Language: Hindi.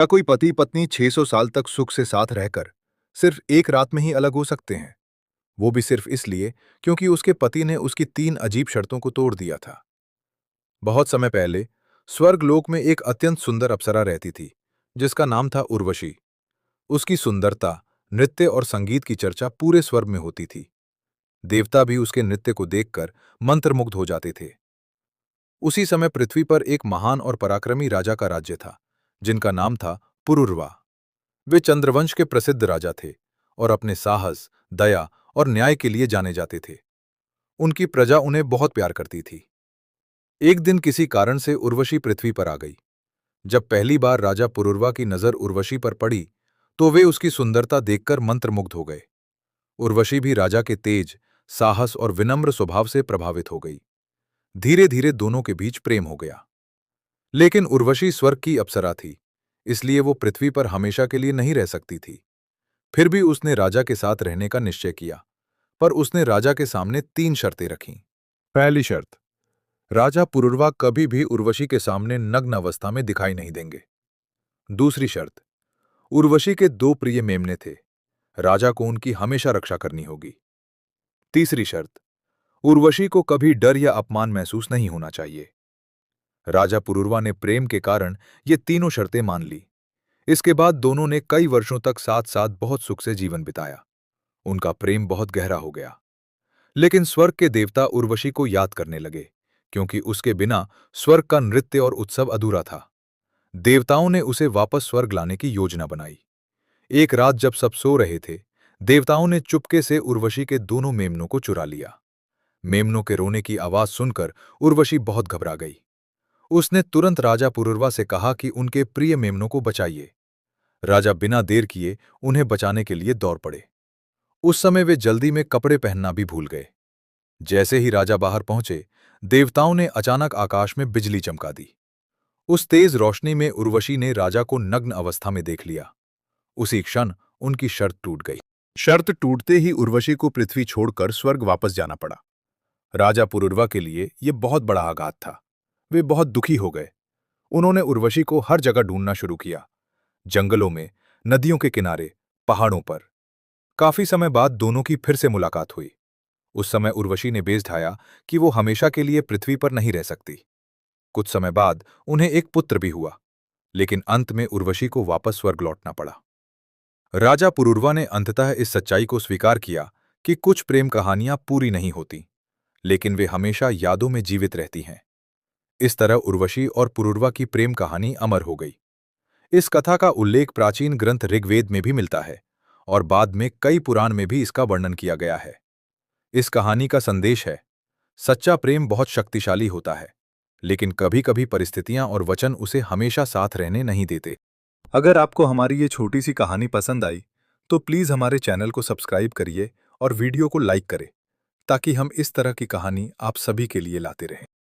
क्या कोई पति पत्नी 600 साल तक सुख से साथ रहकर सिर्फ एक रात में ही अलग हो सकते हैं? वो भी सिर्फ इसलिए क्योंकि उसके पति ने उसकी 3 अजीब शर्तों को तोड़ दिया था। बहुत समय पहले स्वर्गलोक में एक अत्यंत सुंदर अप्सरा रहती थी, जिसका नाम था उर्वशी। उसकी सुंदरता, नृत्य और संगीत की चर्चा पूरे स्वर्ग में होती थी। देवता भी उसके नृत्य को देखकर मंत्रमुग्ध हो जाते थे। उसी समय पृथ्वी पर एक महान और पराक्रमी राजा का राज्य था, जिनका नाम था पुरुरवा। वे चंद्रवंश के प्रसिद्ध राजा थे और अपने साहस, दया और न्याय के लिए जाने जाते थे। उनकी प्रजा उन्हें बहुत प्यार करती थी। एक दिन किसी कारण से उर्वशी पृथ्वी पर आ गई। जब पहली बार राजा पुरुरवा की नजर उर्वशी पर पड़ी, तो वे उसकी सुंदरता देखकर मंत्रमुग्ध हो गए। उर्वशी भी राजा के तेज, साहस और विनम्र स्वभाव से प्रभावित हो गई। धीरे धीरे दोनों के बीच प्रेम हो गया। लेकिन उर्वशी स्वर्ग की अप्सरा थी, इसलिए वो पृथ्वी पर हमेशा के लिए नहीं रह सकती थी। फिर भी उसने राजा के साथ रहने का निश्चय किया, पर उसने राजा के सामने 3 शर्तें रखीं। पहली शर्त, राजा पुरुरवा कभी भी उर्वशी के सामने नग्न अवस्था में दिखाई नहीं देंगे। दूसरी शर्त, उर्वशी के 2 प्रिय मेमने थे, राजा को उनकी हमेशा रक्षा करनी होगी। तीसरी शर्त, उर्वशी को कभी डर या अपमान महसूस नहीं होना चाहिए। राजा पुरुरवा ने प्रेम के कारण ये तीनों शर्तें मान ली। इसके बाद दोनों ने कई वर्षों तक साथ साथ बहुत सुख से जीवन बिताया। उनका प्रेम बहुत गहरा हो गया। लेकिन स्वर्ग के देवता उर्वशी को याद करने लगे, क्योंकि उसके बिना स्वर्ग का नृत्य और उत्सव अधूरा था। देवताओं ने उसे वापस स्वर्ग लाने की योजना बनाई। एक रात जब सब सो रहे थे, देवताओं ने चुपके से उर्वशी के दोनों मेमनों को चुरा लिया। मेमनों के रोने की आवाज सुनकर उर्वशी बहुत घबरा गई। उसने तुरंत राजा पुरुरवा से कहा कि उनके प्रिय मेमनों को बचाइए। राजा बिना देर किए उन्हें बचाने के लिए दौड़ पड़े। उस समय वे जल्दी में कपड़े पहनना भी भूल गए। जैसे ही राजा बाहर पहुंचे, देवताओं ने अचानक आकाश में बिजली चमका दी। उस तेज रोशनी में उर्वशी ने राजा को नग्न अवस्था में देख लिया। उसी क्षण उनकी शर्त टूट गई। शर्त टूटते ही उर्वशी को पृथ्वी छोड़कर स्वर्ग वापस जाना पड़ा। राजा पुरुरवा के लिए यह बहुत बड़ा आघात था। वे बहुत दुखी हो गए। उन्होंने उर्वशी को हर जगह ढूंढना शुरू किया, जंगलों में, नदियों के किनारे, पहाड़ों पर। काफी समय बाद दोनों की फिर से मुलाकात हुई। उस समय उर्वशी ने बेज ढाया कि वो हमेशा के लिए पृथ्वी पर नहीं रह सकती। कुछ समय बाद उन्हें एक पुत्र भी हुआ, लेकिन अंत में उर्वशी को वापस स्वर्ग लौटना पड़ा। राजा पुरुरवा ने अंततः इस सच्चाई को स्वीकार किया कि कुछ प्रेम कहानियां पूरी नहीं होती, लेकिन वे हमेशा यादों में जीवित रहती हैं। इस तरह उर्वशी और पुरुरवा की प्रेम कहानी अमर हो गई। इस कथा का उल्लेख प्राचीन ग्रंथ ऋग्वेद में भी मिलता है और बाद में कई पुराण में भी इसका वर्णन किया गया है। इस कहानी का संदेश है, सच्चा प्रेम बहुत शक्तिशाली होता है, लेकिन कभी-कभी परिस्थितियां और वचन उसे हमेशा साथ रहने नहीं देते। अगर आपको हमारी ये छोटी सी कहानी पसंद आई, तो प्लीज़ हमारे चैनल को सब्सक्राइब करिए और वीडियो को लाइक करें, ताकि हम इस तरह की कहानी आप सभी के लिए लाते रहें।